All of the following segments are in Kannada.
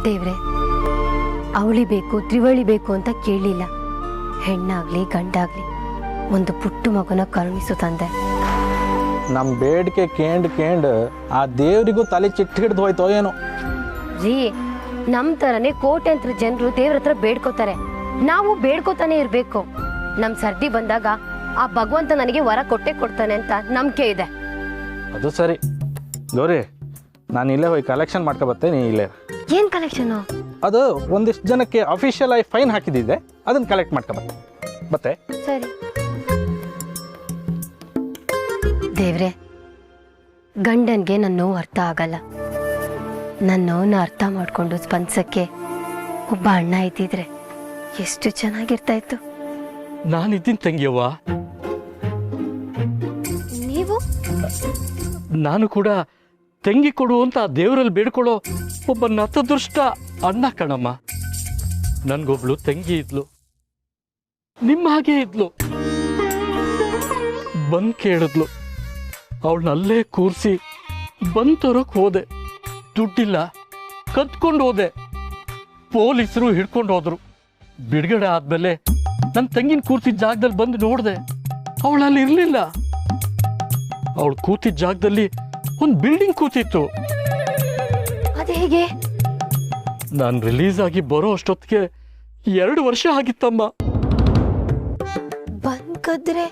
ದೇವ್ರೆ, ಅವಳಿ ಬೇಕು ತ್ರಿವಳಿ ಬೇಕು ಅಂತ ಕೇಳಲಿಲ್ಲ. ಹೆಣ್ಣಾಗ್ಲಿ ಗಂಡಾಗ್ಲಿ ಒಂದು ಪುಟ್ಟು ಮಗುನ ಕರುಣಿಸು ತಂದೆ. ನಮ್ಮ ಬೇಡಿಕೆ ಕೇಂಡ್ ಆ ದೇವರಿಗೂ ತಲೆ ಚಿಟ್ಟು ಹಿಡ್ದು ಹೋಯ್ತೋ ಏನೋ ರೀ. ನಮ್ಮ ಥರನೇ ಕೋಟ್ಯಂತರ ಜನರು ದೇವ್ರ ಹತ್ರ ಬೇಡ್ಕೋತಾರೆ. ನಾವು ಬೇಡ್ಕೋತಾನೆ ಇರಬೇಕು. ನಮ್ಮ ಸರ್ದಿ ಬಂದಾಗ ಆ ಭಗವಂತ ನನಗೆ ವರ ಕೊಟ್ಟೆ ಕೊಡ್ತಾನೆ ಅಂತ ನಂಬಿಕೆ ಇದೆ. ಅದು ಸರಿ ಗೌರಿ, ನಾನು ಇಲ್ಲೇ ಹೋಗಿ ಕಲೆಕ್ಷನ್ ಮಾಡ್ಕೊಬರ್ತೇನೆ. ಇಲ್ಲೇ ಏನ್ ಕಲೆಕ್ಷನ್? ಅದು ಒಂದಿಷ್ಟು ಜನಕ್ಕೆ ಅಫಿಷಿಯಲ್ ಆಗಿ ಫೈನ್ ಹಾಕಿದ್ದಿದೆ, ಅದನ್ನ ಕಲೆಕ್ಟ್ ಮಾಡ್ಕೊಬತ್ತೆ. ಮತ್ತೆ ಸರಿ ದೇವ್ರೆ, ಗಂಡನ್ಗೆ ನನ್ನ ನೋವು ಅರ್ಥ ಆಗಲ್ಲ. ನನ್ನ ನೋವನ್ನ ಅರ್ಥ ಮಾಡ್ಕೊಂಡು ಸ್ಪಂದಿಸಕ್ಕೆ ಒಬ್ಬ ಅಣ್ಣ ಇದ್ದಿದ್ರೆ ಎಷ್ಟು ಚೆನ್ನಾಗಿರ್ತಾ ಇತ್ತು. ನಾನಿದ್ದೀನಿ ತಂಗಿಯವ್ವ. ನೀವು? ನಾನು ಕೂಡ ತಂಗಿ ಕೊಡು ಅಂತ ದೇವರಲ್ಲಿ ಬೇಡ್ಕೊಳ್ಳೋ ಒಬ್ಬ ನತದೃಷ್ಟ ಅಣ್ಣ ಕಣಮ್ಮ. ನನ್ಗೊಬ್ಳು ತಂಗಿ ಇದ್ಲು, ನಿಮ್ಮ ಹಾಗೆ ಇದ್ಲು. ಬಂದ್ ಕೇಳಿದ್ಲು, ಅವಳನ್ನಲ್ಲೇ ಕೂರಿಸಿ ಬಂದ್ ತರೋಕ್ ಹೋದೆ. ದುಡ್ಡಿಲ್ಲ, ಕತ್ಕೊಂಡು ಹೋದೆ. ಪೊಲೀಸರು ಹಿಡ್ಕೊಂಡು ಹೋದ್ರು. ಬಿಡುಗಡೆ ಆದ್ಮೇಲೆ ನನ್ನ ತಂಗಿನ ಕೂರ್ತಿದ್ದ ಜಾಗದಲ್ಲಿ ಬಂದು ನೋಡಿದೆ, ಅವಳಲ್ಲಿ ಇರಲಿಲ್ಲ. ಅವಳು ಕೂತಿದ್ದ ಜಾಗದಲ್ಲಿ ಒಂದು ಬಿಲ್ಡಿಂಗ್ ಕೂತಿತ್ತು. ಅದೇ ಹೇಗೆ? ನಾನು ರಿಲೀಸ್ ಆಗಿ ಬರೋ ಅಷ್ಟೊತ್ತಿಗೆ 2 ವರ್ಷ ಆಗಿತ್ತಮ್ಮ. ಬಂದ್ ಕದ್ರೆ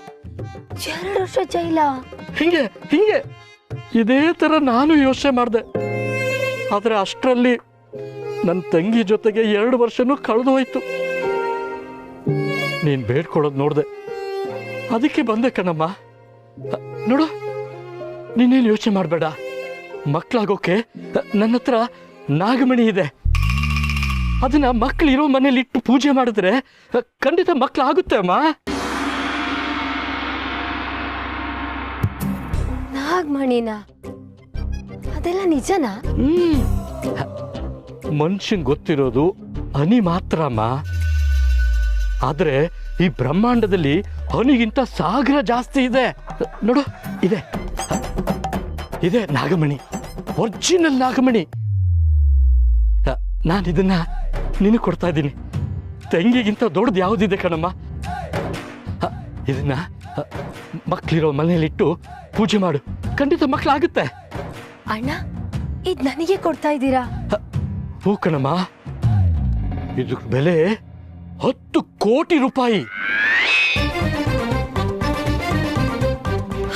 2 ವರ್ಷ ಜೈಲ? ಹಿಂಗೆ ಇದೇ ತರ ನಾನು ಯೋಚನೆ ಮಾಡಿದೆ. ಆದ್ರೆ ಅಷ್ಟರಲ್ಲಿ ನನ್ನ ತಂಗಿ ಜೊತೆಗೆ 2 ವರ್ಷನೂ ಕಳೆದು ಹೋಯ್ತು. ನೀನ್ ಬೇಡ್ಕೊಳ್ಳೋದು ನೋಡ್ದೆ, ಅದಕ್ಕೆ ಬಂದೆ ಕಣಮ್ಮ. ನೋಡು, ನೀನೇನು ಯೋಚನೆ ಮಾಡಬೇಡ. ಮಕ್ಕಳಾಗೋಕೆ ನನ್ನ ಹತ್ರ ನಾಗಮಣಿ ಇದೆ. ಅದನ್ನ ಮಕ್ಕಳಿರೋ ಮನೇಲಿ ಇಟ್ಟು ಪೂಜೆ ಮಾಡಿದ್ರೆ ಖಂಡಿತ ಮಕ್ಕಳಾಗುತ್ತೆ ಅಮ್ಮ. ನಾಗಮಣಿನ? ಅದೆಲ್ಲ ನಿಜನಾ? ಮನುಷ್ಯನ್ ಗೊತ್ತಿರೋದು ಹನಿ ಮಾತ್ರ ಅಮ್ಮ. ಆದ್ರೆ ಈ ಬ್ರಹ್ಮಾಂಡದಲ್ಲಿ ಹನಿಗಿಂತ ಸಾಗರ ಜಾಸ್ತಿ ಇದೆ. ನೋಡು, ಇದೆ ನಾಗಮಣಿ, ಒರಿಜಿನಲ್ ನಾಗಮಣಿ. ನಾನು ಇದನ್ನ ನಿನಗೆ ಕೊಡ್ತಾ ಇದ್ದೀನಿ. ತಂಗಿಗಿಂತ ದೊಡ್ಡದು ಯಾವುದಿದೆ ಕಣಮ್ಮ. ಇದನ್ನ ಮಕ್ಕಳಿರೋ ಮನೆಯಲ್ಲಿಟ್ಟು ಪೂಜೆ ಮಾಡು, ಖಂಡಿತ ಮಕ್ಕಳಾಗುತ್ತೆ. ಅಣ್ಣ, ಇದ್ ನನಗೆ ಕೊಡ್ತಾ ಇದ್ದೀರಾ? ಹೂ ಕಣಮ್ಮ. ಇದ್ರ ಬೆಲೆ 10 ಕೋಟಿ ರೂಪಾಯಿ.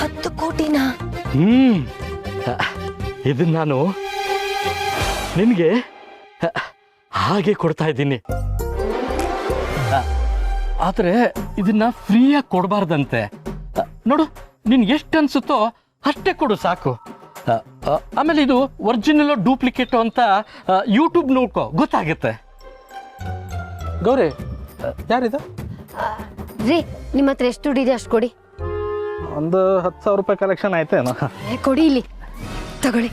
10 ಕೋಟಿನಾ? ಇದನ್ನ ನಾನು ನಿನಗೆ ಹಾಗೆ ಕೊಡ್ತಾ ಇದ್ದೀನಿ. ಆದ್ರೆ ಇದನ್ನ ಫ್ರೀಯಾಗಿ ಕೊಡಬಾರ್ದಂತೆ. ನೋಡು, ನಿನ್ಗೆ ಎಷ್ಟು ಅನ್ಸುತ್ತೋ ಅಷ್ಟೇ ಕೊಡು ಸಾಕು. ಆಮೇಲೆ ಇದು ಒರಿಜಿನಲ್ ಡೂಪ್ಲಿಕೇಟು ಅಂತ ಯೂಟ್ಯೂಬ್ ನೋಡ್ಕೋ, ಗೊತ್ತಾಗುತ್ತೆ. ಗೌರಿ, ಯಾರಿದ? ರೀ, ನಿಮ್ಮ ಹತ್ರ ಎಷ್ಟು ದುಡ್ಡಿದೆ ಅಷ್ಟು ಕೊಡಿ. ಒಂದು 10,000 ರೂಪಾಯಿ ಕಲೆಕ್ಷನ್ ಆಯ್ತೇನೋ? ಕೊಡಿ, ಇಲ್ಲಿ ತಗೊಳ್ಳಿ.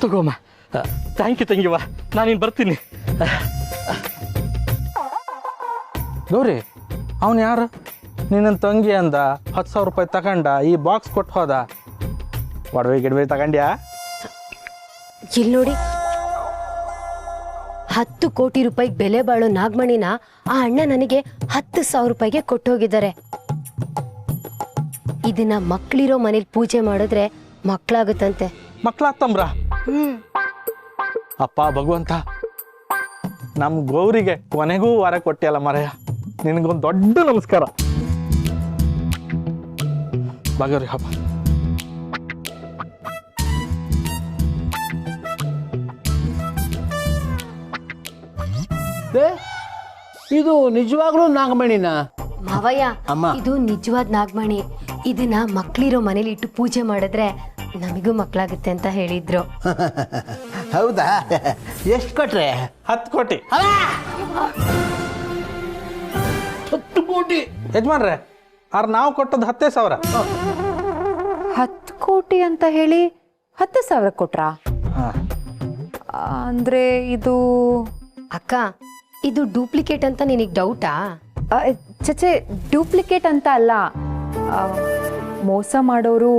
ತಗೋಮ್ಮ. ಥ್ಯಾಂಕ್ ಯು ತಂಗಿವ, ನಾನಿನ್ ಬರ್ತೀನಿ. ಗೌರಿ, ಅವನು ಯಾರು? ನಿನ್ನ ತಂಗಿ ಅಂದ, 10,000 ರೂಪಾಯಿ ತಗೊಂಡ, ಈ ಬಾಕ್ಸ್ ಕೊಟ್ಟು ಹೋದ. ಒಡವೆ ಗಿಡವೆ ತಗೊಂಡ್ಯಾ? ಇಲ್ಲಿ ನೋಡಿ, 10 ಕೋಟಿ ರೂಪಾಯಿಗೆ ಬೆಲೆ ಬಾಳೋ ನಾಗಮಣಿನ ಆ ಅಣ್ಣ ನನಗೆ 10,000 ರೂಪಾಯಿಗೆ ಕೊಟ್ಟೋಗಿದ್ದಾರೆ. ಇದನ್ನ ಮಕ್ಕಳಿರೋ ಮನೇಲಿ ಪೂಜೆ ಮಾಡಿದ್ರೆ ಮಕ್ಕಳಾಗುತ್ತಂತೆ. ಮಕ್ಕಳಾಗ್ತಂಬ್ರ? ಅಪ್ಪ ಭಗವಂತ, ನಮ್ಮ ಗೌರಿಗೆ ಕೊನೆಗೂ ವಾರ ಕೊಟ್ಟಿಯಲ್ಲ ಮರೆಯ, ನಿನಗೊಂದು ದೊಡ್ಡ ನಮಸ್ಕಾರ. ಬಾಗವ್ರಿ ಹಬ್ಬ. ಇದು ನಿಜವಾಗ್ಲೂ ನಾಗಮಣಿನ? ಮಾವಯ್ಯ, ಅಮ್ಮ, ಇದು ನಿಜವಾದ ನಾಗಮಣಿ. ಇದನ್ನ ಮಕ್ಕಳಿರೋ ಮನೇಲಿ ಇಟ್ಟು ಪೂಜೆ ಮಾಡಿದ್ರೆ ನಮಗೂ ಮಕ್ಕಳಾಗುತ್ತೆ ಅಂತ ಹೇಳಿದ್ರು. ಹೌದಾ? ಎಷ್ಟು ಕೊಟ್ರೆ? 10 ಕೋಟಿ. 10 ಕೋಟಿ ಯಜಮಾನ್ರೆ, ನಾವು ಕೊಟ್ಟದ್ದು 10,000. 10 ಕೋಟಿ ಅಂತ ಹೇಳಿ 10,000 ಕೊಟ್ರಾ? ಅಂದ್ರೆ ಇದು ಅಕ್ಕ, ಇದು ಡೂಪ್ಲಿಕೇಟ್ ಅಂತ ನಿನಗೆ ಡೌಟಾ? ಚಚೆ, ಡೂಪ್ಲಿಕೇಟ್ ಅಂತ ಅಲ್ಲ. ಮೋಸ ಮಾಡೋರು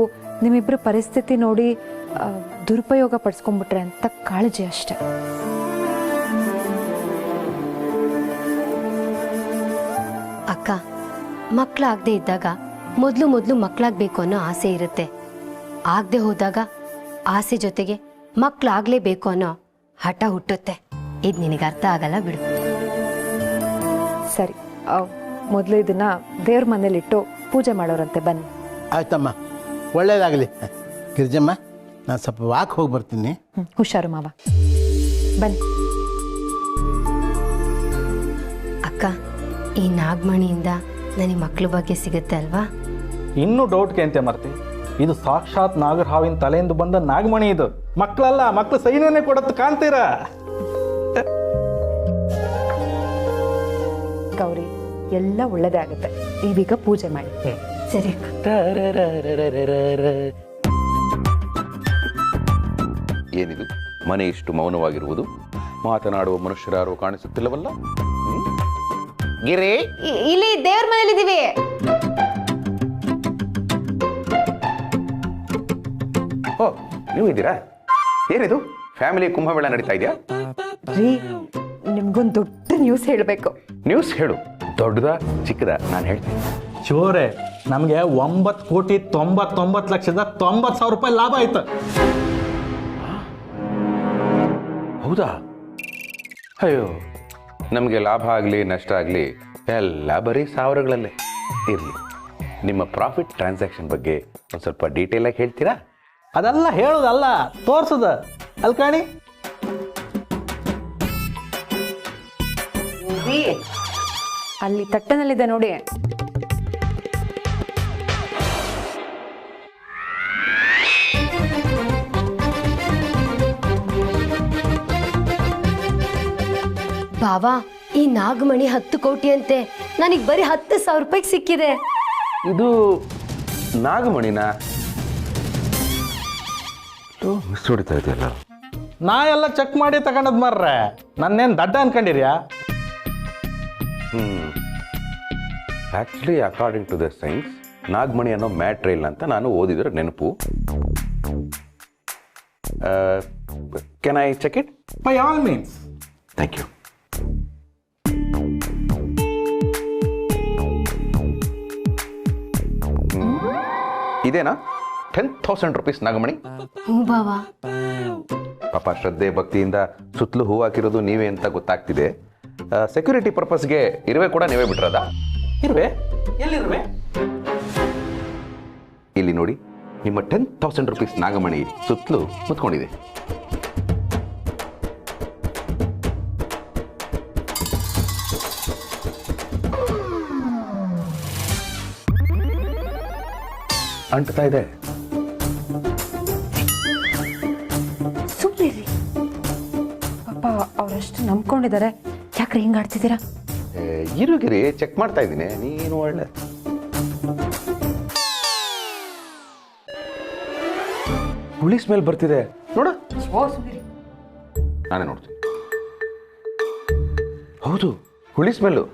ನಿಮ್ಮಿಬ್ರು ಪರಿಸ್ಥಿತಿ ನೋಡಿ ದುರುಪಯೋಗ ಪಡಿಸ್ಕೊಂಡ್ಬಿಟ್ರೆ ಅಂತ ಕಾಳಜಿ ಅಷ್ಟೆ. ಅಕ್ಕ, ಮಕ್ಕಳಾಗದೆ ಇದ್ದಾಗ ಮೊದಲು ಮಕ್ಕಳಾಗಬೇಕು ಅನ್ನೋ ಆಸೆ ಇರುತ್ತೆ. ಆಗದೆ ಹೋದಾಗ ಆಸೆ ಜೊತೆಗೆ ಮಕ್ಕಳಾಗಲೇಬೇಕು ಅನ್ನೋ ಹಠ ಹುಟ್ಟುತ್ತೆ. ಇದು ನಿನಗೆ ಅರ್ಥ ಆಗಲ್ಲ ಬಿಡು. ಸರಿ, ಮೊದಲು ಇದನ್ನ ದೇವ್ರ ಮನೇಲಿಟ್ಟು ಪೂಜೆ ಮಾಡೋರಂತೆ, ಬನ್ನಿ. ಆಯ್ತಮ್ಮ, ಒಳ್ಳೇದಾಗಲಿ. ಗಿರಿಜಮ್ಮ, ನಾನು ಸ್ವಲ್ಪ ವಾಕ್ ಹೋಗಿ ಬರ್ತೀನಿ. ಹುಷಾರು ಮಾವ, ಬನ್ನಿ. ಅಕ್ಕ, ಈ ನಾಗಮಣಿಯಿಂದ ನನಗೆ ಮಕ್ಕಳ ಬಗ್ಗೆ ಸಿಗುತ್ತೆ ಅಲ್ವಾ? ಇನ್ನೂ ಡೌಟ್ಗೆ ಅಂತೆ ಮರ್ತಿ, ಇದು ಸಾಕ್ಷಾತ್ ನಾಗರ ಹಾವಿನ ತಲೆಯಿಂದ ಬಂದ ನಾಗಮಣಿ. ಇದು ಮಕ್ಕಳಲ್ಲ, ಮಕ್ಕಳು ಸೈನ್ಯನೇ ಕೊಡತ್ತು ಕಾಣ್ತೀರಾ? ಗೌರಿ, ಎಲ್ಲ ಒಳ್ಳೇದೇ ಆಗುತ್ತೆ. ನೀವೀಗ ಪೂಜೆ ಮಾಡಿ. ಸರಿ ಅಕ್ಕ. ಏನಿದು ಮನೆ ಇಷ್ಟು ಮೌನವಾಗಿರುವುದು? ಮಾತನಾಡುವ ಮನುಷ್ಯರಾರು ಕಾಣಿಸುತ್ತಿಲ್ಲವಲ್ಲ? ಗಿರಿ, ಇಲ್ಲಿ ದೇವ್ರ ಮನೇಲಿದ್ದೀವಿ. ಓ, ನೀವು ಇದ್ದೀರಾ? ಏನಿದು ಫ್ಯಾಮಿಲಿ ಕುಂಭಮೇಳ ನಡೀತಾ ಇದೆಯಾ? ರೀ, ನಿಮ್ಗೊಂದು ದೊಡ್ಡ ನ್ಯೂಸ್ ಹೇಳಬೇಕು. ನ್ಯೂಸ್ ಹೇಳು. ದೊಡ್ಡದ ಚಿಕ್ಕದ ನಾನು ಹೇಳ್ತೀನಿ. ಚೋರೆ, ನಮಗೆ 9,99,90,90,000 ಲಾಭ ಆಯ್ತು. ಹೌದಾ? ಅಯ್ಯೋ, ನಮಗೆ ಲಾಭ ಆಗಲಿ ನಷ್ಟ ಆಗಲಿ ಎಲ್ಲ ಬರೀ ಸಾವಿರಗಳಲ್ಲೇ ಇರಲಿ. ನಿಮ್ಮ ಪ್ರಾಫಿಟ್ ಟ್ರಾನ್ಸಾಕ್ಷನ್ ಬಗ್ಗೆ ಒಂದು ಸ್ವಲ್ಪ ಡೀಟೇಲಾಗಿ ಹೇಳ್ತೀರಾ? ಅದೆಲ್ಲ ಹೇಳೋದಲ್ಲ, ತೋರ್ಸದ ಅಲ್ಕಾಣಿ. ಅಲ್ಲಿ ತಟ್ಟನಲ್ಲಿದೆ ನೋಡಿ. ಬಾವಾ, ಈ ನಾಗಮಣಿ 10 ಕೋಟಿ ಅಂತೆ. ನನಗೆ ಬರೀ 10,000 ರೂಪಾಯಿಗೆ ಸಿಕ್ಕಿದೆ. ಇದು ನಾಗಮಣಿನ ಮಿಸ್ ಹೊಡಿತಾ ಇದೆಯಲ್ಲ. ನಾ ಎಲ್ಲ ಚೆಕ್ ಮಾಡಿ ತಗೊಂಡದ್ ಮಾರ್ರೆ, ನನ್ನೇನು ದಡ್ಡ ಅನ್ಕೊಂಡಿರ್ಯಾ? Actually according to the science Nagamani ಅನ್ನೋ ಮ್ಯಾಟ್ರ್ ಇಲ್ಲ ಅಂತ ನಾನು ಓದಿದ್ರೆ ನೆನಪು. Can I check it? By all means. Thank you. ಇದೇನಾ 10,000 ರೂಪೀಸ್ ನಾಗಮಣಿ? ಹ್ಞೂ ಬಾವಾ. ಪಾಪ ಶ್ರದ್ಧೆ ಭಕ್ತಿಯಿಂದ ಸುತ್ತಲೂ ಹೂ ಹಾಕಿರೋದು ನೀವೇ ಅಂತ ಗೊತ್ತಾಗ್ತಿದೆ. ಸೆಕ್ಯೂರಿಟಿ ಪರ್ಪಸ್ಗೆ ಇರುವೆ ಕೂಡ ನೀವೇ ಬಿಟ್ರದ? ಇರುವೆ? ಎಲ್ಲಿರುವೆ? ಇಲ್ಲಿ ನೋಡಿ, ನಿಮ್ಮ 10,000 ರೂಪೀಸ್ ನಾಗಮಣಿ ಸುತ್ತಲೂ ಮುತ್ಕೊಂಡಿದೆ. ಅಂಟ್ತಾ ಇದೆ. ಸುಮ್ಮನೆ ಪಾಪ, ಅವರಷ್ಟು ನಂಬ್ಕೊಂಡಿದ್ದಾರೆ. ಯಾಕ್ರೆ ಹಿಂಗೆ ಆಡ್ತಿದ್ದೀರಾ? ಇರುಗಿರಿ, ಚೆಕ್ ಮಾಡ್ತಾ ಇದ್ದೀನಿ. ನೀನು ಒಳ್ಳೆ ಹುಳಿ ಸ್ಮೆಲ್ ಬರ್ತಿದೆ ನೋಡು. ನಾನೇ ನೋಡ್ತೀನಿ. ಹೌದು, ಹುಳಿ ಸ್ಮೆಲ್ಲು.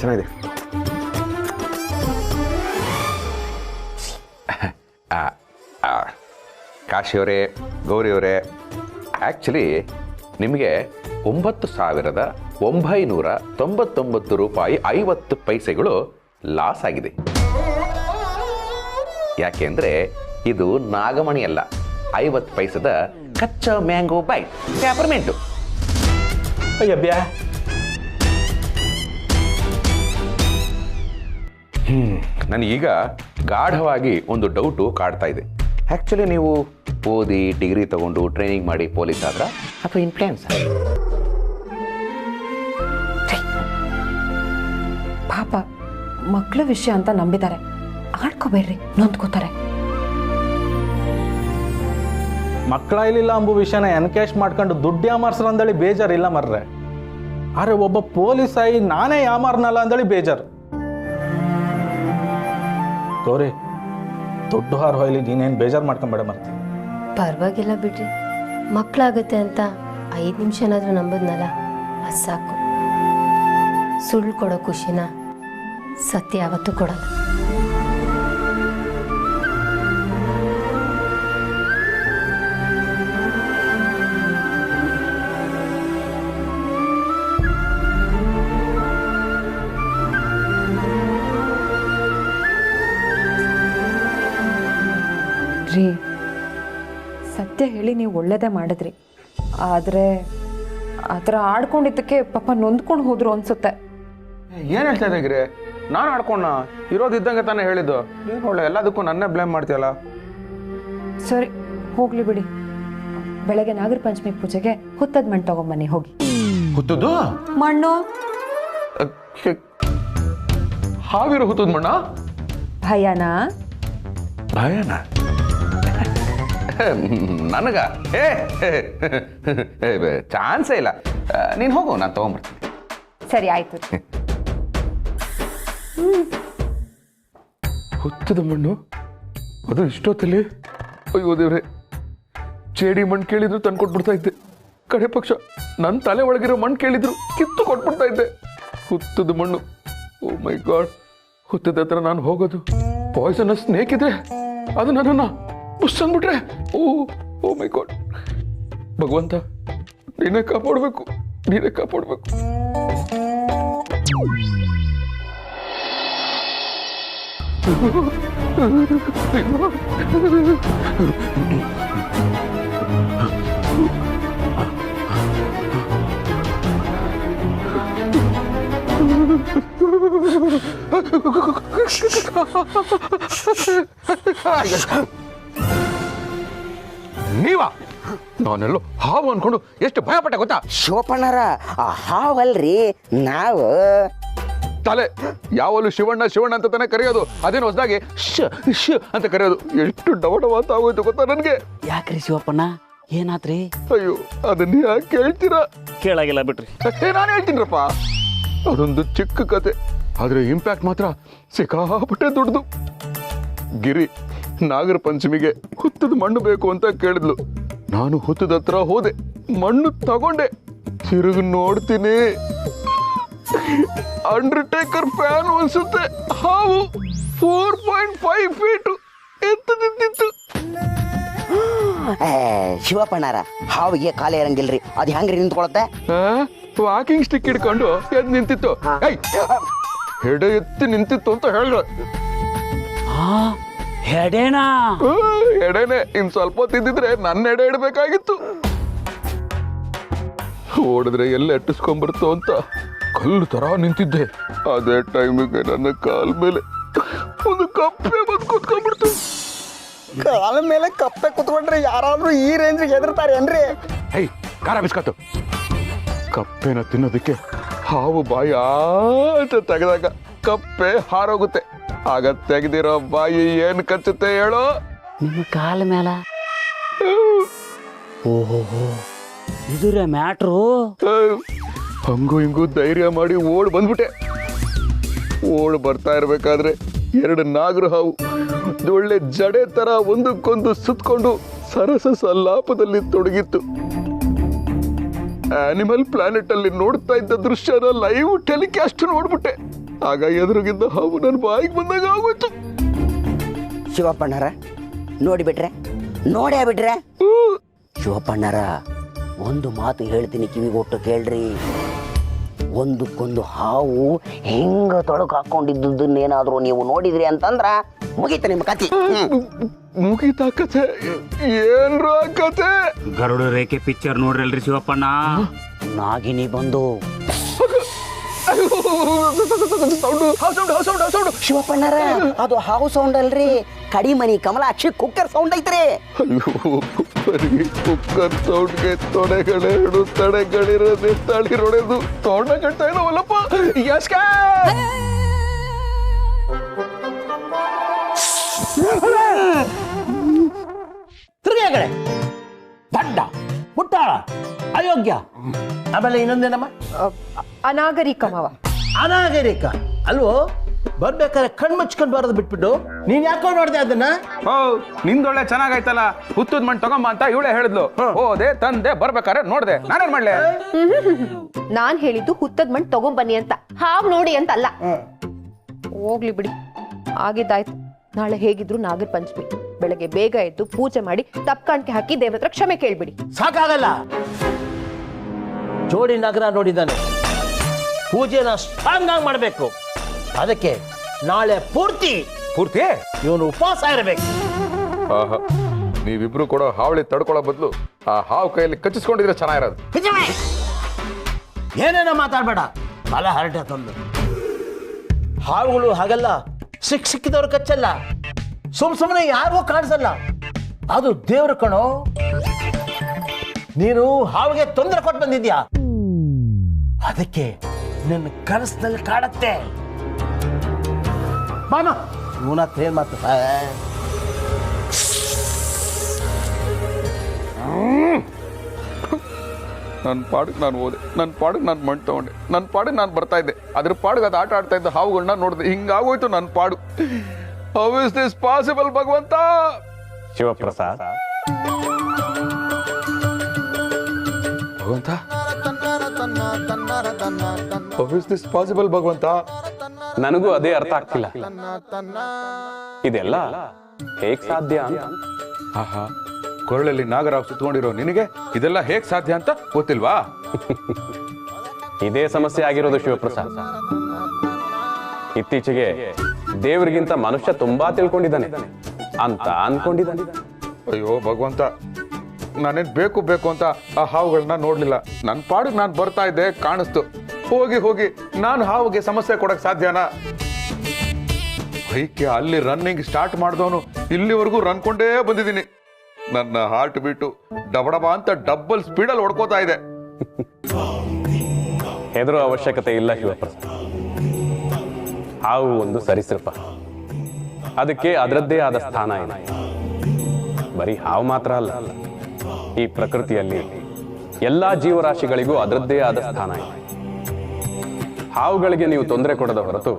ಚೆನ್ನಾಗಿದೆ. ಕಾಶಿಯವರೇ, ಗೌರಿಯವರೇ, ಆ್ಯಕ್ಚುಲಿ ನಿಮಗೆ 9,999 ರೂಪಾಯಿ 50 ಪೈಸೆಗಳು ಲಾಸ್ ಆಗಿದೆ. ಯಾಕೆಂದ್ರೆ ಇದು ನಾಗಮಣಿ ಅಲ್ಲ, 50 ಪೈಸದ ಕಚ್ಚಾ ಮ್ಯಾಂಗೋ ಬೈಟ್ ಪೇಪರ್ಮೆಂಟು. ಅಯ್ಯಬ್ಯಾ, ನನಗೀಗ ಗಾಢವಾಗಿ ಒಂದು ಡೌಟು ಕಾಡ್ತಾ ಇದೆ. ಆ್ಯಕ್ಚುಲಿ ನೀವು ಓದಿ ಡಿಗ್ರಿ ತಗೊಂಡು ಟ್ರೈನಿಂಗ್ ಮಾಡಿ ಪೊಲೀಸ್ ಆದ್ರ ಅಥವಾ ಇನ್ಫ್ಲೂಯೆನ್ಸ್? ಪಾಪ, ಮಕ್ಕಳ ವಿಷಯ ಅಂತ ನಂಬಿದ್ದಾರೆ. ಆಡ್ಕೋಬೇಡ್ರಿ, ನೊಂದ್ಕೋತಾರೆ. ಮಕ್ಕಳ ಇಲ್ಲಿಲ್ಲ ಅಂಬು ವಿಷಯನ ಎನ್ಕೇಶ್ ಮಾಡ್ಕೊಂಡು ದುಡ್ಡು ಯಾಮಾರ್ಸ್ರ ಅಂದಳಿ ಬೇಜಾರಿಲ್ಲ ಮರ್ರೆ. ಆದ್ರೆ ಒಬ್ಬ ಪೊಲೀಸ್ ಆಗಿ ನಾನೇ ಯಾಮಾರ್ನಲ್ಲ ಅಂದಳಿ ಬೇಜಾರು. ಗೌರಿ, ದೊಡ್ಡ ಹಾರ ಹೊಯ್ಲಿ, ನೀನೇನು ಬೇಜಾರು ಮಾಡ್ಕೊಂಬೇಡ ಮರ್ತಿ. ಪರವಾಗಿಲ್ಲ ಬಿಡ್ರಿ, ಮಕ್ಕಳಾಗುತ್ತೆ ಅಂತ 5 ನಿಮಿಷ ಏನಾದರೂ ನಂಬದ್ನಲ್ಲ, ಅದು ಸಾಕು. ಸುಳ್ಳು ಕೊಡೋ ಖುಷಿನ ಸತ್ಯ ಯಾವತ್ತೂ ಕೊಡಲ್ಲ. ರೀ ಸತ್ಯ ಹೇಳಿ ನೀವು ಒಳ್ಳೇದೇ ಮಾಡಿದ್ರಿ, ಆದರೆ ಆ ಥರ ಆಡ್ಕೊಂಡಿದ್ದಕ್ಕೆ ಪಾಪ ನೊಂದ್ಕೊಂಡು ಹೋದ್ರು ಅನ್ಸುತ್ತೆ. ಏನು ಹೇಳ್ತಾ ಇದ್ದೀರಿ? ನಾನು ಆಡ್ಕೊಂಡ ಇರೋದಿದ್ದಂಗೆ ತಾನೇ ಹೇಳಿದ್ದು. ಏನು ಒಳ್ಳೆ ಎಲ್ಲದಕ್ಕೂ ನನ್ನೇ ಬ್ಲೇಮ್ ಮಾಡ್ತೀಯಲ್ಲ. ಸರಿ ಹೋಗ್ಲಿ ಬಿಡಿ. ಬೆಳಗ್ಗೆ ನಾಗರ ಪಂಚಮಿ ಪೂಜೆಗೆ ಹುತ್ತದ ಮಣ್ಣು ತಗೊಂಬನ್ನಿ ಹೋಗಿ. ಹುತ್ತದ್ದು ಮಣ್ಣು ಹಾವಿರೋ ಹುತ್ತದ ಮಣ್ಣ? ಭಯನಾ? ಭಯನ ನನಗ ಚಾನ್ಸೇ ಇಲ್ಲ. ನೀನು ಹೋಗು, ನಾನು ತಗೊಂಡ್ಬರ್ತೀನಿ. ಸರಿ ಆಯ್ತು. ಹುತ್ತದ ಮಣ್ಣು ಅದು ಇಷ್ಟೊತ್ತಲ್ಲಿ? ಅಯ್ಯೋ ದೇವ್ರೆ, ಚೇಡಿ ಮಣ್ಣು ಕೇಳಿದ್ರು ತಂದು ಕೊಟ್ಬಿಡ್ತಾ ಇದ್ದೆ. ಕಡೆ ಪಕ್ಷ ನನ್ನ ತಲೆ ಒಳಗಿರೋ ಮಣ್ಣು ಕೇಳಿದ್ರು ಕಿತ್ತು ಕೊಟ್ಬಿಡ್ತಾ ಇದ್ದೆ. ಹುತ್ತದ ಮಣ್ಣು, ಓ ಮೈ ಗಾಡ್. ಹುತ್ತದ ಹತ್ರ ನಾನು ಹೋಗೋದು, ಪಾಯ್ಸನಸ್ ಸ್ನೇಕ್ ಇದ್ರೆ ಅದು ನನ್ನನ್ನು ಬುಸ್ ಅಂದ್ಬಿಟ್ರೆ, ಓ ಓ ಮೈ ಗಾಡ್. ಭಗವಂತ ನೀನೇ ಕಾಪಾಡಬೇಕು, ನೀನೇ ಕಾಪಾಡಬೇಕು. ನೀವಾ? ನಾನೆಲ್ಲೋ ಹಾವು ಅನ್ಕೊಂಡು ಎಷ್ಟು ಭಯ ಪಟ್ಟೆ ಗೊತ್ತಾ? ಶಿವಪ್ಪಣ್ಣರ ಹಾವಲ್ರಿ ನಾವು. ತಲೆ ಯಾವಲ್ಲೂ ಶಿವಣ್ಣ ಶಿವಣ್ಣ ಅಂತ ತಾನೇ ಕರೆಯೋದು, ಅದೇನು ಹೊಸದಾಗಿ ಶ್ ಅಂತ ಕರೆಯೋದು. ಎಷ್ಟು ಡವಡವ ಅಂತ ಆಗೋಯ್ತು ಗೊತ್ತಾ ನನಗೆ. ಯಾಕ್ರಿ ಶಿವಪ್ಪಣ್ಣ, ಏನಾತ್ರಿ? ಅಯ್ಯೋ ಅದನ್ನ ಯಾಕೆ ಕೇಳ್ತೀರಾ? ಕೇಳಾಗಿಲ್ಲ ಬಿಟ್ರಿ. ನಾನು ಹೇಳ್ತೀನಿರಪ್ಪ, ಅದೊಂದು ಚಿಕ್ಕ ಕತೆ, ಆದ್ರೆ ಇಂಪ್ಯಾಕ್ಟ್ ಮಾತ್ರ ಸಿಕ್ಕಾಪಟ್ಟೆ ದೊಡ್ಡದು. ಗಿರಿ ನಾಗರ ಪಂಚಮಿಗೆ ಹುತ್ತದ ಮಣ್ಣು ಬೇಕು ಅಂತ ಕೇಳಿದ್ಲು. ನಾನು ಹುತ್ತದ ಹತ್ರ ಹೋದೆ, ಮಣ್ಣು ತಗೊಂಡೆ, ತಿರುಗಿ ನೋಡ್ತೀನಿ, ಅಂಡರ್ಟೇಕರ್ ಫ್ಯಾನ್ ಅನ್ಸುತ್ತೆ. ಹಾವು 4.5 ಫೀಟ್ ಎತ್ತದಿತ್ತು. ಶಿವಪ್ಪಣ್ಣರ ಹಾವಿಗೆ ಕಾಲೇ ಇರಂಗಿಲ್ರಿ, ಅದು ಹೆಂಗ್ರಿ ನಿಂತ್ಕೊಳತ್ತೆ? ವಾಕಿಂಗ್ ಸ್ಟಿಕ್ ಹಿಡ್ಕೊಂಡು ಎದ್ದು ನಿಂತಿತ್ತು. ಹೆಡೆ ಎತ್ತಿ ನಿಂತಿತ್ತು ಅಂತ ಹೇಳಿದ್ರು. ಹೆಡೇನಾ? ಎಡೆನೆ. ಇನ್ ಸ್ವಲ್ಪ ಹೊತ್ತಿದ್ರೆ ನನ್ನ ಎಡೆ ಇಡಬೇಕಾಗಿತ್ತು. ಓಡಿದ್ರೆ ಎಲ್ಲ ಎಟ್ಟಿಸ್ಕೊಂಡ್ಬರ್ತೋ ಅಂತ ಕಲ್ಲು ತರ ನಿಂತಿದ್ದೆ. ಅದೇ ಟೈಮಿಗೆ ನನ್ನ ಕಾಲ್ ಮೇಲೆ ಒಂದು ಕಪ್ಪೆ ಬಂದು ಕುತ್ಕೊಂಡ್ಬಿಡ್ತು. ಕಾಲ ಮೇಲೆ ಕಪ್ಪೆ ಕುತ್ಕೊಂಡ್ರೆ ಯಾರಾದ್ರೂ ಈ ರೇಂಜ್ಗೆ ಹೆದರ್ತಾರೆ ಏನ್ರಿ? ಹೇಯ್, ಖಾರ ಬಿಸ್ಕತ್ತು. ಕಪ್ಪೆನ ತಿನ್ನೋದಕ್ಕೆ ಹಾವು ಬಾಯಿ ಅಂತ ತೆಗೆದಾಗ ಕಪ್ಪೆ ಹಾರೋಗುತ್ತೆ. ಆಗ ತೆಗೆದಿರೋ ಬಾಯಿ ಏನ್ ಕಚ್ಚುತ್ತೆ ಹೇಳೋ? ನಿಮ್ಮ ಕಾಲ ಮೇಲ. ಓಹೋ, ಇದುರೇ ಮ್ಯಾಟ್ರು. ಹಂಗು ಹಿಂಗು ಧೈರ್ಯ ಮಾಡಿ ಓಡ್ ಬಂದ್ಬಿಟ್ಟೆ. ಓಡ್ ಬರ್ತಾ ಇರ್ಬೇಕಾದ್ರೆ 2 ನಾಗರ ಹಾವು ಒಳ್ಳೆ ಜಡೆ ತರ ಒಂದಕ್ಕೊಂದು ಸುತ್ಕೊಂಡು ಸರಸ ಸಲ್ಲಾಪದಲ್ಲಿ ತೊಡಗಿತ್ತು. ಆನಿಮಲ್ ಪ್ಲಾನೆಟ್ ಅಲ್ಲಿ ನೋಡ್ತಾ ಇದ್ದ ದೃಶ್ಯನ ಲೈವ್ ಟೆಲಿಕಾಸ್ಟ್ ನೋಡ್ಬಿಟ್ಟೆ. ಆಗ ಎದುರುಗಿದ್ದ ಹಾವು ನನ್ನ ಬಾಯಿಗೆ ಬಂದಾಗ ಆಗೋಯ್ತು. ಶಿವಪ್ಪಣ್ಣರ ನೋಡಿಬಿಟ್ರೆ, ನೋಡೇ ಬಿಟ್ರೆ. ಶಿವಪ್ಪಣ್ಣರ ಒಂದು ಮಾತು ಹೇಳ್ತೀನಿ, ಕಿವಿಗೊಟ್ಟು ಕೇಳ್ರಿ. ಒಂದಕ್ಕೊಂದು ಹಾವು ಹೆಂಗ ತೊಳಕು ಹಾಕೊಂಡಿದ್ದನ್ನೇನಾದ್ರೂ ನೀವು ನೋಡಿದ್ರಿ ಅಂತಂದ್ರ ಮುಗೀತ ನಿಮ್ಮ ಕತೆ. ಮುಗೀತ ಕತೆ? ಏನ್ರ ಕತೆ? ಗರುಡ ರೇಖೆ ಪಿಕ್ಚರ್ ನೋಡ್ರಲ್ರಿ ಶಿವಪ್ಪಣ್ಣ. ನಾಗಿನಿ ಬಂದು ಶಿವಪ್ಪಣ್ಣರ ಅದು ಹಾವು ಸೌಂಡ್ ಅಲ್ರಿ, ಕಡಿಮನಿ ಕಮಲಾಕ್ಷಿ ಕುಕ್ಕರ್ ಸೌಂಡ್ ಐತ್ರಿ. ಅಯ್ಯೋ, ಕುಕ್ಕರ್ ಸೌಂಡ್ಗೆ ತೊಡೆಗಳೆರಡು ತಡೆಗಳಿರದೆ ತಳಿರೊಡೆದು ತೋಣ ಕಟ್ತಾ ಇದಾವಲ್ಲಪ್ಪ. ತಿರುಗಡೆ ದಡ್ಡ ಮುಟ್ಟಾಳ ಅಯೋಗ್ಯ. ಆಮೇಲೆ ಇನ್ನೊಂದೇನಮ್ಮ? ಅನಾಗರಿಕ ಮಾವ. ಅನಾಗರಿಕ ಅಲ್ವೋ? ಬರ್ಬೇಕಾದ್ರೆ ಕಣ್ಮುಚ್ಕೊಂಡು ಬರೋದು ಬಿಟ್ಬಿಟ್ಟು ನೀನ್ ಯಾಕೋ ನೋಡ್ದೆ ಅದನ್ನ? ನಿಂದೊಳ್ಳೆ ಚೆನ್ನಾಗೈತಲ್ಲ, ಹುತ್ತದ ಮಣ್ಣು ತಗೊಂಬ ಅಂತ ಇವಳೆ ಹೇಳಿದ್ಲು. ಹೋದೆ, ತಂದೆ, ಬರ್ಬೇಕಾದ್ರೆ ನೋಡ್ದೆ, ನಾನೇನ್ ಮಾಡ್ಲೆ? ನಾನ್ ಹೇಳಿದ್ದು ಹುತ್ತದ ಮಣ್ಣು ತಗೊಂಬನ್ನಿ ಅಂತ, ಹಾವ್ ನೋಡಿ ಅಂತ ಅಲ್ಲ. ಹೋಗ್ಲಿ ಬಿಡಿ, ಆಗಿದ್ದಾಯ್ತು. ನಾಳೆ ಹೇಗಿದ್ರು ನಾಗರ ಪಂಚಮಿ, ಬೆಳಗ್ಗೆ ಬೇಗ ಎದ್ದು ಪೂಜೆ ಮಾಡಿ ತಪ್ಕಾಣಿಕೆ ಹಾಕಿ ದೇವ್ರ ಹತ್ರ ಕ್ಷಮೆ ಕೇಳ್ಬಿಡಿ. ಸಾಕಾಗಲ್ಲ. ಜೋಡಿ ನಗರ ನೋಡಿದ್ದಾನೆ, ಪೂಜೆನ ಸ್ಟ್ರಾಂಗ್ ಆಗಿ ಮಾಡಬೇಕು. ಅದಕ್ಕೆ ನಾಳೆ ಪೂರ್ತಿ ಪೂರ್ತಿ ಇವನು ಉಪವಾಸ ಇರಬೇಕು. ನೀವಿಬ್ರು ಕೂಡ ಹಾವಳಿ ತಡ್ಕೊಳ್ಳೋ ಬದಲು ಆ ಹಾವು ಕೈಯಲ್ಲಿ ಕಚ್ಚಿಸ್ಕೊಂಡಿದ್ರೆ ಚೆನ್ನಾಗಿರೋದು. ಏನೇನೋ ಮಾತಾಡ್ಬೇಡ, ತಲೆ ಹರಟೆ ತಂದು. ಹಾವುಗಳು ಹಾಗಲ್ಲ, ಸಿಕ್ಕಿದವ್ರು ಕಚ್ಚಲ್ಲ, ಸುಮ್ಮನೆ ಯಾರಿಗೂ ಕಾಣಿಸಲ್ಲ. ಅದು ದೇವ್ರ ಕಣೋ. ನೀನು ಹಾವಿಗೆ ತೊಂದರೆ ಕೊಟ್ಟು ಬಂದಿದ್ಯಾ, ಅದಕ್ಕೆ ನಿನ್ನ ಕನಸಿನಲ್ಲಿ ಕಾಡತ್ತೆ. ಬಾಮ ಇವನ ಹತ್ರ ಏನ್ ಮಾತು. ನನ್ನ ಪಾಡಿಗೆ ನಾನು ಹೋದೆ, ನನ್ನ ಪಾಡಿಗೆ ನಾನು ಮಣ್ಣು ತಗೊಂಡೆ, ನನ್ನ ಪಾಡಿಗೆ ನಾನು ಬರ್ತಾ ಇದ್ದೆ. ಅದ್ರ ಪಾಡಿಗೆ ಅದು ಆಟ ಆಡ್ತಾ ಇದ್ದ ಹಾವುಗಳನ್ನ ನೋಡಿದೆ. ಹಿಂಗಾಗೋಯ್ತು ನನ್ನ ಪಾಡು. ಹೌ ಇಸ್ ದಿಸ್ ಪಾಸಿಬಲ್ ಭಗವಂತ? ಶಿವಪ್ರಸಾದ್, ಭಗವಂತ, ಹೌ ಇಸ್ ದಿಸ್ ಪಾಸಿಬಲ್ ಭಗವಂತ? ನನಗೂ ಅದೇ ಅರ್ಥ ಆಗ್ತಿಲ್ಲ. ಇದೆಲ್ಲ ಹೇಗ್ ಸಾಧ್ಯ ಅಂತ. ಆಹಾ, ಕೊರಳಲ್ಲಿ ನಾಗರಾವ್ ಸುತ್ತಕೊಂಡಿರೋ ನಿನಗೆ ಇದೆಲ್ಲ ಹೇಗ್ ಸಾಧ್ಯ ಅಂತ ಗೊತ್ತಿಲ್ವಾ? ಇದೇ ಸಮಸ್ಯೆ ಆಗಿರೋದು ಶಿವಪ್ರಸಾದ್. ಇತ್ತೀಚೆಗೆ ದೇವರಿಗಿಂತ ಮನುಷ್ಯ ತುಂಬಾ ತಿಳ್ಕೊಂಡಿದ್ದಾನೆ ಅಂತ ಅನ್ಕೊಂಡಿದ್ದಾನೆ. ಅಯ್ಯೋ ಭಗವಂತ, ನಾನೇನ್ ಬೇಕು ಬೇಕು ಅಂತ ಆ ಹಾವುಗಳನ್ನ ನೋಡ್ಲಿಲ್ಲ. ನನ್ನ ಪಾಡಿಗೆ ನಾನು ಬರ್ತಾ ಇದ್ದೆ, ಕಾಣಿಸ್ತು. ಹೋಗಿ ಹೋಗಿ ನಾನು ಹಾವಿಗೆ ಸಮಸ್ಯೆ ಕೊಡಕ್ ಸಾಧ್ಯನಾ? ಬೈಕ್ಗೆ ಅಲ್ಲಿ ರನ್ನಿಂಗ್ ಸ್ಟಾರ್ಟ್ ಮಾಡಿದವನು ಇಲ್ಲಿವರೆಗೂ ರನ್ಕೊಂಡೇ ಬಂದಿದ್ದೀನಿ. ನನ್ನ ಹಾರ್ಟ್ ಬೀಟು ಡಬಡಬ ಅಂತ ಡಬಲ್ ಸ್ಪೀಡಲ್ಲಿ ಹೊಡ್ಕೋತಾ ಇದೆ. ಹೆದರೋ ಅವಶ್ಯಕತೆ ಇಲ್ಲ ಶಿವಪ್ರಸಾದ್. ಹಾವು ಒಂದು ಸರೀಸೃಪ, ಅದಕ್ಕೆ ಅದರದ್ದೇ ಆದ ಸ್ಥಾನ ಇದೆ. ಬರೀ ಹಾವು ಮಾತ್ರ ಅಲ್ಲ, ಈ ಪ್ರಕೃತಿಯಲ್ಲಿ ಎಲ್ಲಾ ಜೀವರಾಶಿಗಳಿಗೂ ಅದರದ್ದೇ ಆದ ಸ್ಥಾನ ಇದೆ. ಹಾವುಗಳಿಗೆ ನೀವು ತೊಂದರೆ ಕೊಡದ ಹೊರತು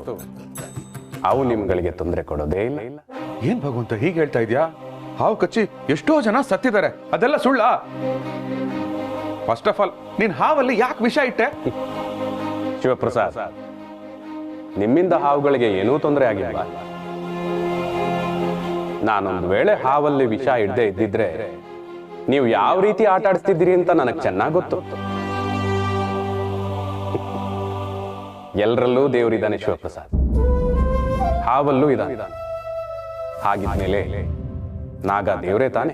ಅವು ನಿಮ್ಗಳಿಗೆ ತೊಂದರೆ ಕೊಡೋದೇ ಇಲ್ಲ. ಏನ್ ಭಗವಂತ ಹೀಗೆ ಹೇಳ್ತಾ ಇದ್ಯಾ? ಹಾವು ಕಚ್ಚಿ ಎಷ್ಟೋ ಜನ ಸತ್ತಿದ್ದಾರೆ, ಅದೆಲ್ಲ ಸುಳ್ಳ? ಫಸ್ಟ್ ಆಫ್ ಆಲ್ ನೀನ್ ಹಾವಲ್ಲಿ ಯಾಕೆ ವಿಷ ಇಟ್ಟೆ? ಶಿವಪ್ರಸಾದ್, ನಿಮ್ಮಿಂದ ಹಾವುಗಳಿಗೆ ಏನೂ ತೊಂದರೆ ಆಗಿಲ್ಲ. ನಾನೊಂದು ವೇಳೆ ಹಾವಲ್ಲಿ ವಿಷ ಇಡದೆ ಇದ್ದಿದ್ರೆ ನೀವು ಯಾವ ರೀತಿ ಆಟ ಆಡಿಸ್ತಿದ್ದೀರಿ ಅಂತ ನನಗೆ ಚೆನ್ನಾಗಿ ಗೊತ್ತು. ಎಲ್ಲರಲ್ಲೂ ದೇವರಿದ್ದಾನೆ ಶಿವಪ್ರಸಾದ್, ಹಾವಲ್ಲೂ ಇದ್ದಾನೆ. ಹಾಗಿದ್ಮೇಲೆ ನಾಗ ದೇವರೇ ತಾನೆ.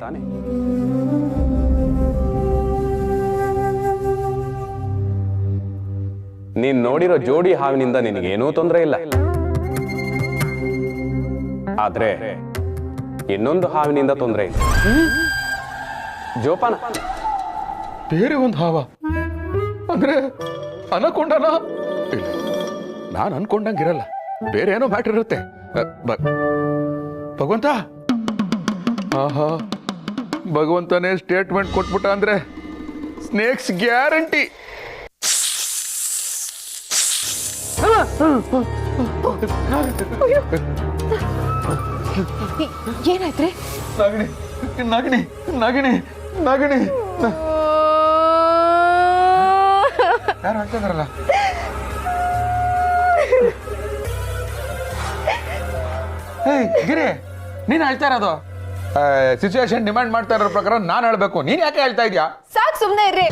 ನೀನ್ ನೋಡಿರೋ ಜೋಡಿ ಹಾವಿನಿಂದ ನಿನಗೇನೂ ತೊಂದರೆ ಇಲ್ಲ. ಆದ್ರೆ ಇನ್ನೊಂದು ಹಾವಿನಿಂದ ತೊಂದರೆ ಇಲ್ಲ. ಜೋಪಾನ. ಬೇರೆ ಒಂದು ಹಾವ ಅಂದ್ರೆ ಅನಕೊಂಡನ? ನಾನು ಅನ್ಕೊಂಡಂಗಿರಲ್ಲ, ಬೇರೆ ಏನೋ ಮ್ಯಾಟರ್ ಇರುತ್ತೆ. ಭಗವಂತ, ಆಹಾ, ಭಗವಂತನೇ ಸ್ಟೇಟ್ಮೆಂಟ್ ಕೊಟ್ಬಿಟ್ಟ ಅಂದ್ರೆ ಸ್ನೇಕ್ಸ್ ಗ್ಯಾರಂಟಿ. ಏನಾಯ್ತ್ರಿ? ನಗಣಿ ನಗಣಿ ನಗಣಿ ನಗಣಿ ಯಾರು ಹೇಳ್ತಿದಾರಲ್ಲ? ಹೇಯ್ ಗಿರಿ, ನೀನ್ ಹೇಳ್ತಾ ಇರೋದು ಸಿಚುವೇಶನ್ ಡಿಮ್ಯಾಂಡ್ ಮಾಡ್ತಾ ಇರೋ ಪ್ರಕಾರ ನಾನು ಹೇಳ್ಬೇಕು, ನೀನ್ ಯಾಕೆ ಹೇಳ್ತಾ ಇದೀಯಾ? ಸಾಕು, ಸುಮ್ಮನೆ ಇರ್ರಿ.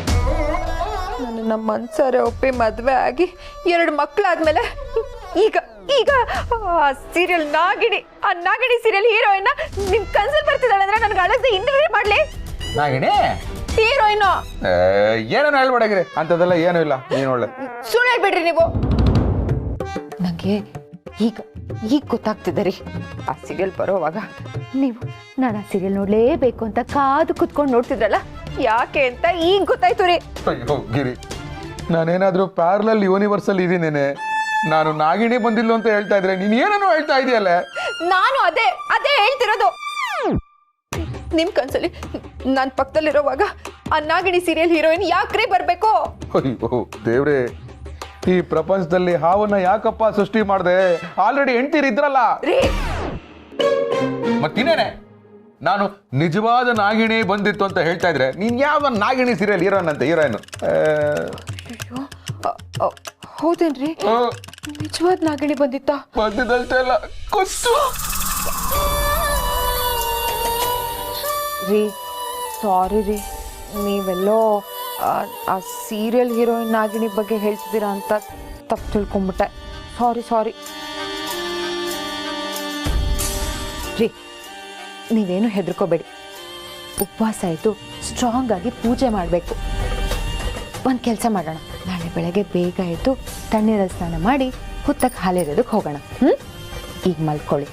ನಾನು ನಮ್ಮ ಮನ್ಸರೆ ಒಪ್ಪಿ ಮದ್ವೆ ಆಗಿ 2 ಮಕ್ಕಳಾದ್ಮೇಲೆ ಈಗ ಈಗ ಆ ಸೀರಿಯಲ್ ನಾಗಿಣಿ, ಆ ನಾಗಿಣಿ ಸೀರಿಯಲ್ ಹೀರೋಯಿನ್ ನಿಮ್ ಕನ್ಸಲ್ ಬರ್ತಿದ್ದಾಳೆ ಅಂದ್ರೆ ನನ್ಗೆ ಅಳಸ್ದೆ ಇಂಟರ್ವ್ಯೂ ಮಾಡ್ಲಿ. ನಾಗಿಣಿ ಹೀರೋಯಿನ್ ಏನೇನು ಹೇಳ್ಬೇಡಾಗಿರಿ, ಅಂತದೆಲ್ಲ ಏನೂ ಇಲ್ಲ. ನೀನ್ ಒಳ್ಳೆ ಸುಳ್ಳು ಹೇಳ್ಬೇಡ್ರಿ ನೀವು. ನಂಗೆ ಈಗ ಗೊತ್ತಾಗ್ತಿದೆ ರೀ. ಆ ಸೀರಿಯಲ್ ಬರೋವಾಗ ನೀವು ನಾನು ಆ ಸೀರಿಯಲ್ ನೋಡ್ಲೇಬೇಕು ಅಂತ ಕಾದು ಕುತ್ಕೊಂಡು ನೋಡ್ತಿದ್ರಲ್ಲ, ಯಾಕೆ ಅಂತ ಈಗ ಗೊತ್ತಾಯ್ತು ರೀ. ಅಯ್ಯೋ ಗಿರಿ, ನಾನೇನಾದ್ರೂ ಪ್ಯಾರಲಲ್ ಯೂನಿವರ್ಸಲ್ ಇದೀನೇನೆ? ನಾನು ನಾಗಿಣಿ ಬಂದಿಲ್ಲ ಅಂತ ಹೇಳ್ತಾ ಇದ್ರೆ ನೀನ್ ಏನೇನೋ ಹೇಳ್ತಾ ಇದೆಯಲ್ಲ. ನಾನು ಅದೇ ಹೇಳ್ತಿರೋದು. ನಿಮ್ ಕನ್ಸಲ್ಲಿ ನಾನ್ ಪಕ್ಕದಲ್ಲಿರೋವಾಗ ಆ ನಾಗಿಣಿ ಸೀರಿಯಲ್ ಹೀರೋಯಿನ್ ಯಾಕ್ರಿ ಬರ್ಬೇಕು? ಅಯ್ಯೋ ದೇವ್ರೆ, ಈ ಪ್ರಪಂಚದಲ್ಲಿ ಹಾವನ್ನ ಯಾಕಪ್ಪ ಸೃಷ್ಟಿ ಮಾಡಿದೆ? ಆಲ್ರೆಡಿ ಹೆಂಡ್ತೀರಿದ್ರಲ್ಲ. ಮತ್ತಿನ್ನೇನೆ ನಾನು ನಿಜವಾದ ನಾಗಿಣಿ ಬಂದಿತ್ತು ಅಂತ ಹೇಳ್ತಾ ಇದ್ರೆ ನೀನ್ ಯಾವ ನಾಗಿಣಿ ಸೀರಿಯಲ್ ಹೀರೋಯಿನ್ ಅಂತ ಹೀರೋಯಿನ್? ಹೌದೇನ್ರಿ? ನಿಜವಾದ ನಾಗಿಣಿ ಬಂದಿತ್ತಾ? ಬಂದಿದ್ದಷ್ಟೇ ಅಲ್ಲ, ಕೊತ್ತು. ರೀ ಸಾರಿ ರೀ, ನೀವೆಲ್ಲೋ ಆ ಸೀರಿಯಲ್ ಹೀರೋಯಿನ್ ನಾಗಿಣಿ ಬಗ್ಗೆ ಹೇಳ್ತಿದ್ದೀರಾ ಅಂತ ತಪ್ಪು ತಿಳ್ಕೊಂಬಿಟ್ಟೆ. ಸಾರಿ ರೀ, ನೀವೇನು ಹೆದರ್ಕೋಬೇಡಿ. ಉಪವಾಸ ಇದ್ದು ಸ್ಟ್ರಾಂಗ್ ಆಗಿ ಪೂಜೆ ಮಾಡಬೇಕು. ಒಂದು ಕೆಲಸ ಮಾಡೋಣ, ನಾಳೆ ಬೆಳಗ್ಗೆ ಬೇಗ ಎದ್ದು ತಣ್ಣೀರಲ್ಲಿ ಸ್ನಾನ ಮಾಡಿ ಹುತ್ತಕ್ಕೆ ಹಾಲೆರೆಯೋದಕ್ಕೆ ಹೋಗೋಣ. ಈಗ ಮಲ್ಕೊಳ್ಳಿ.